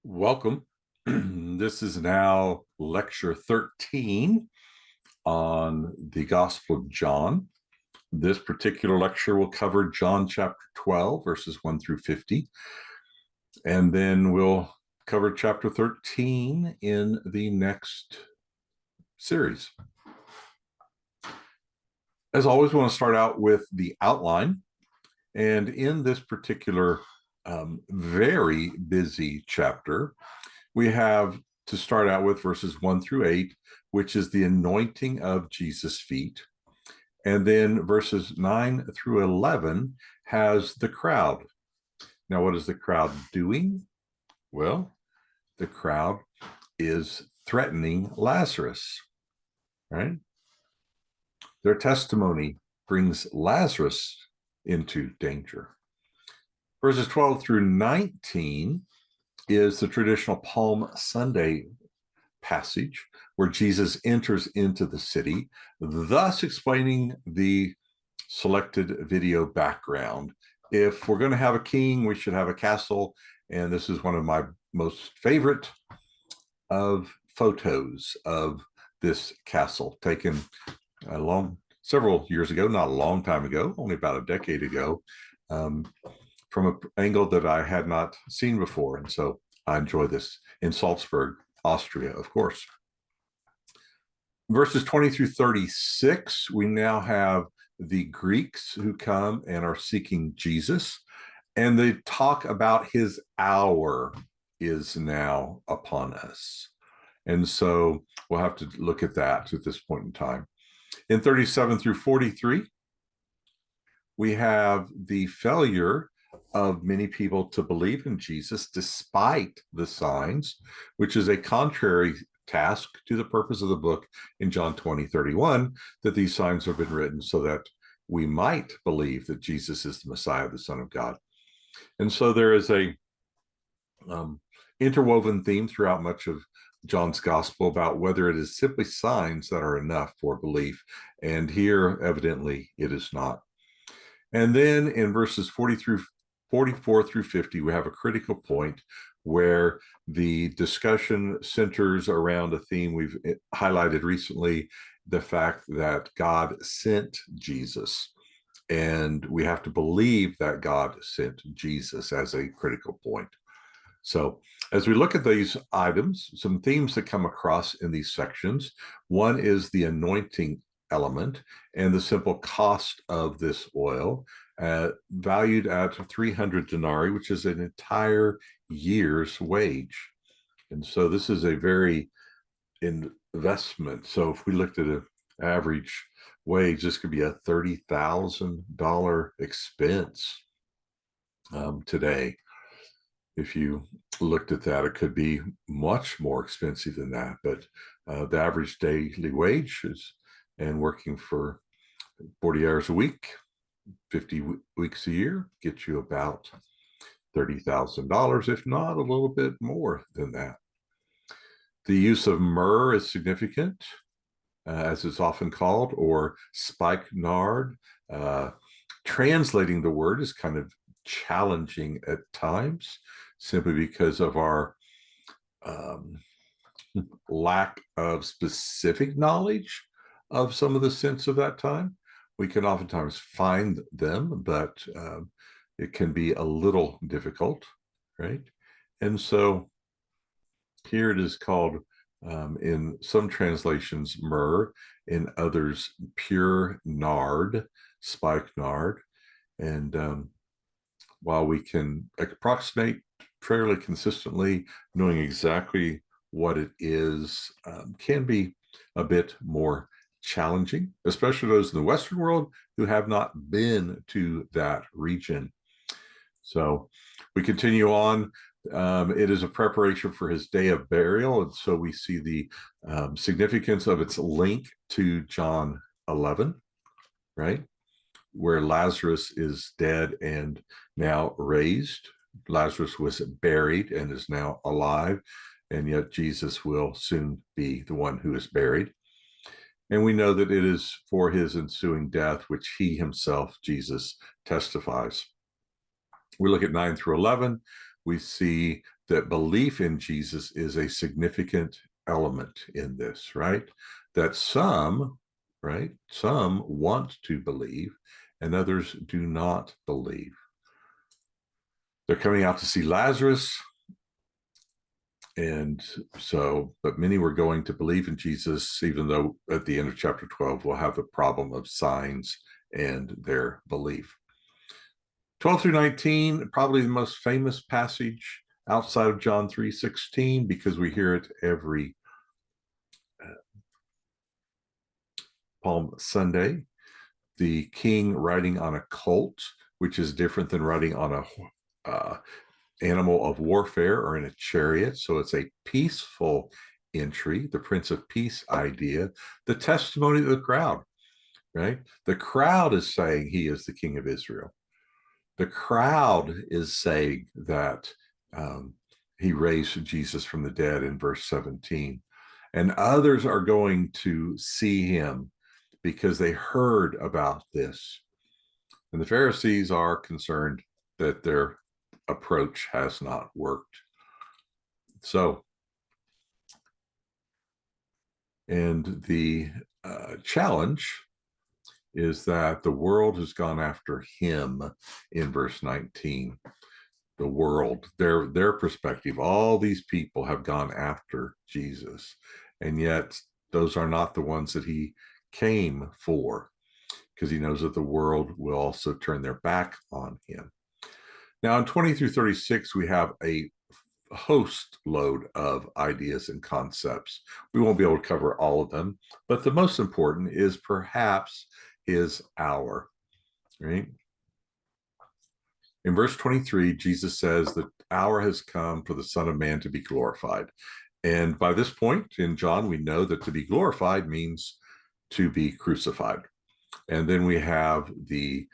Welcome. This is now lecture 13 on the Gospel of John. This particular lecture will cover John chapter 12, verses 1 through 50. And then we'll cover chapter 13 in the next series. As always, we want to start out with the outline. And in this particular very busy chapter, we have to start out with verses 1 through 8, which is the anointing of Jesus' feet. And then verses 9 through 11 has the crowd. Now, what is the crowd doing? Well, the crowd is threatening Lazarus, right? Their testimony brings Lazarus into danger. Verses 12 through 19 is the traditional Palm Sunday passage where Jesus enters into the city, thus explaining the selected video background. If we're going to have a king, we should have a castle, and this is one of my most favorite of photos of this castle, taken several years ago, not a long time ago, only about a decade ago, from an angle that I had not seen before. And so I enjoy this in Salzburg, Austria, of course. Verses 20 through 36, we now have the Greeks who come and are seeking Jesus, and they talk about his hour is now upon us. And so we'll have to look at that at this point in time. In 37 through 43, we have the failure of many people to believe in Jesus despite the signs, which is a contrary task to the purpose of the book in John 20:31, that these signs have been written so that we might believe that Jesus is the Messiah, the Son of God. And so there is a interwoven theme throughout much of John's gospel about whether it is simply signs that are enough for belief. And here, evidently, it is not. And then in verses 44 through 50, we have a critical point where the discussion centers around a theme we've highlighted recently, the fact that God sent Jesus. And we have to believe that God sent Jesus as a critical point. So as we look at these items, some themes that come across in these sections, one is the anointing element and the simple cost of this oil, valued at 300 denarii, which is an entire year's wage. And so this is a very investment. So if we looked at an average wage, this could be a $30,000 expense today. If you looked at that, it could be much more expensive than that. But the average daily wage is, and working for 40 hours a week, 50 weeks a year, gets you about $30,000, if not a little bit more than that. The use of myrrh is significant, as it's often called, or spikenard. Translating the word is kind of challenging at times, simply because of our lack of specific knowledge of some of the scents of that time. We can oftentimes find them, but it can be a little difficult, right? And so here it is called, in some translations, myrrh, in others, pure nard, spikenard. And while we can approximate fairly consistently, knowing exactly what it is can be a bit more challenging, especially those in the Western world who have not been to that region. So we continue on. It is a preparation for his day of burial, and so we see the significance of its link to John 11, right? Where Lazarus is dead and now raised. Lazarus was buried and is now alive, and yet Jesus will soon be the one who is buried. And we know that it is for his ensuing death, which he himself, Jesus, testifies. We look at 9 through 11. We see that belief in Jesus is a significant element in this, right? That some, right, some want to believe and others do not believe. They're coming out to see Lazarus. And so, but many were going to believe in Jesus, even though at the end of chapter 12, we'll have the problem of signs and their belief. 12 through 19, probably the most famous passage outside of John 3:16, because we hear it every Palm Sunday. The king riding on a colt, which is different than riding on a animal of warfare or in a chariot. So it's a peaceful entry, the Prince of Peace idea, the testimony of the crowd, right? The crowd is saying he is the King of Israel. The crowd is saying that he raised Jesus from the dead in verse 17. And others are going to see him because they heard about this. And the Pharisees are concerned that their approach has not worked. So, and the challenge is that the world has gone after him in verse 19. The world, their perspective, all these people have gone after Jesus, and yet those are not the ones that he came for, because he knows that the world will also turn their back on him. Now in 20 through 36, we have a host load of ideas and concepts. We won't be able to cover all of them, but the most important is perhaps his hour, right? In verse 23, Jesus says, the hour has come for the Son of Man to be glorified. And by this point in John, we know that to be glorified means to be crucified. And then we have the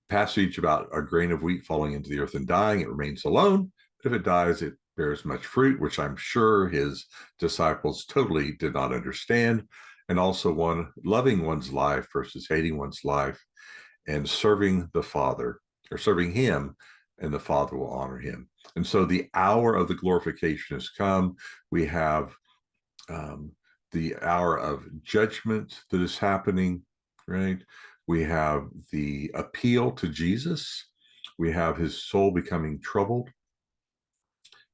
passage about a grain of wheat falling into the earth and dying. It remains alone. But if it dies, it bears much fruit, which I'm sure his disciples totally did not understand. And also one loving one's life versus hating one's life, and serving the Father, or serving him, and the Father will honor him. And so the hour of the glorification has come. We have the hour of judgment that is happening, right? We have the appeal to Jesus. We have his soul becoming troubled.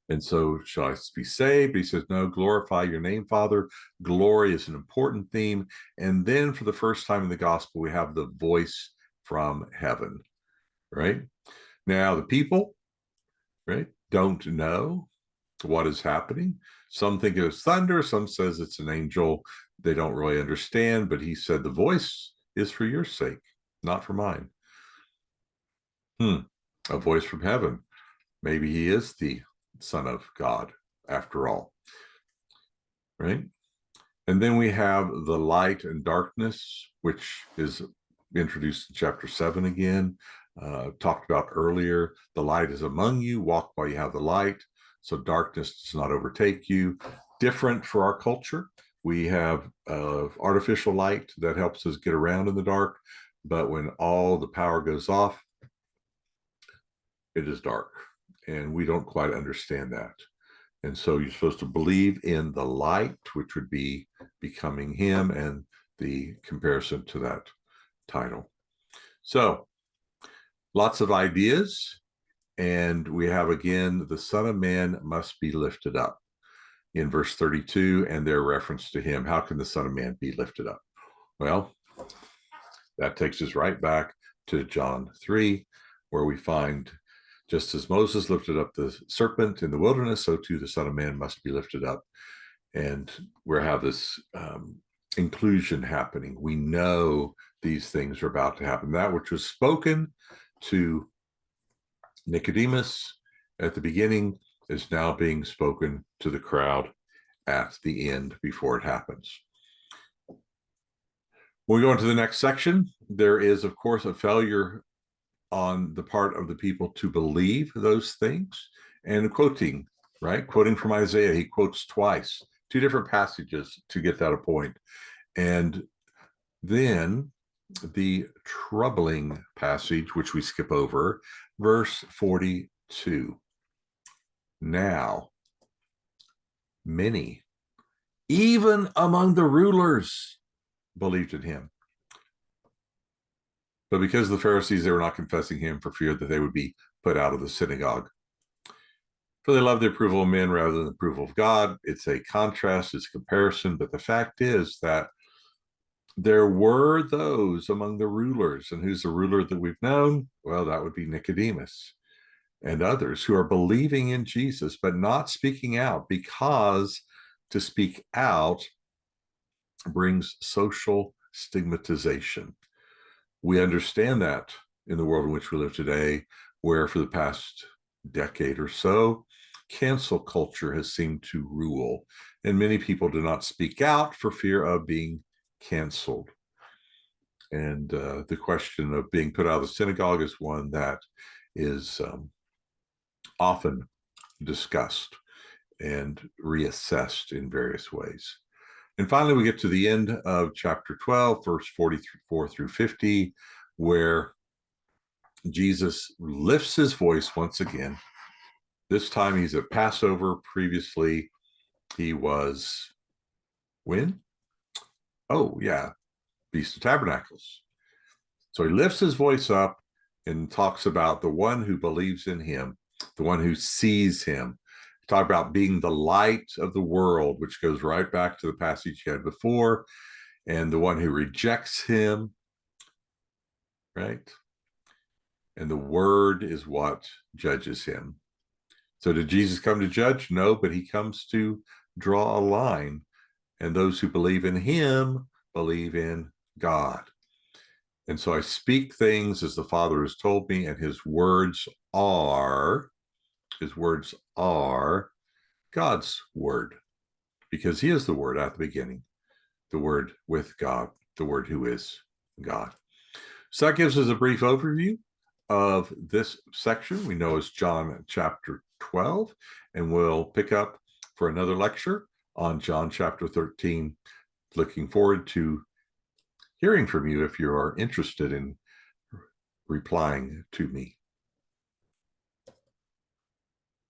And so, shall I be saved? He says, no, glorify your name, Father. Glory is an important theme. And then for the first time in the gospel, we have the voice from heaven, right? Now, the people, right, don't know what is happening. Some think it was thunder. Some says it's an angel. They don't really understand. But he said, the voice is for your sake, not for mine. A voice from heaven. Maybe he is the Son of God after all, right? And then we have the light and darkness, which is introduced in chapter 7 again, talked about earlier. The light is among you, walk while you have the light, so darkness does not overtake you. Different for our culture. We have artificial light that helps us get around in the dark, but when all the power goes off, it is dark, and we don't quite understand that. And so you're supposed to believe in the light, which would be becoming him, and the comparison to that title. So lots of ideas. And we have, again, the Son of Man must be lifted up in verse 32, and their reference to him. How can the Son of Man be lifted up? Well, that takes us right back to John 3, where we find, just as Moses lifted up the serpent in the wilderness, so too the Son of Man must be lifted up. And we have this inclusion happening. We know these things are about to happen. That which was spoken to Nicodemus at the beginning is now being spoken to the crowd at the end before it happens. When we go into the next section, there is, of course, a failure on the part of the people to believe those things, and quoting, right? Quoting from Isaiah, he quotes twice, two different passages to get that a point. And then the troubling passage, which we skip over, verse 42. Now, many, even among the rulers, believed in him. But because of the Pharisees, they were not confessing him for fear that they would be put out of the synagogue. For they love the approval of men rather than the approval of God. It's a contrast, it's a comparison. But the fact is that there were those among the rulers. And who's the ruler that we've known? Well, that would be Nicodemus and others who are believing in Jesus, but not speaking out, because to speak out brings social stigmatization. We understand that in the world in which we live today, where for the past decade or so, cancel culture has seemed to rule, and many people do not speak out for fear of being canceled. And the question of being put out of the synagogue is one that is often discussed and reassessed in various ways. And finally, we get to the end of chapter 12, verse 44 through 50, where Jesus lifts his voice once again. This time he's at Passover. Previously, he was when? Oh, yeah, Feast of Tabernacles. So he lifts his voice up and talks about the one who believes in him, the one who sees him. Talk about being the light of the world, which goes right back to the passage you had before, and the one who rejects him, right? And the word is what judges him. So did Jesus come to judge? No, but he comes to draw a line. And those who believe in him believe in God. And so I speak things as the Father has told me, and his words are God's word, because he is the word at the beginning, the word with God, the word who is God. So that gives us a brief overview of this section we know as John chapter 12, and we'll pick up for another lecture on John chapter 13. Looking forward to hearing from you if you are interested in replying to me.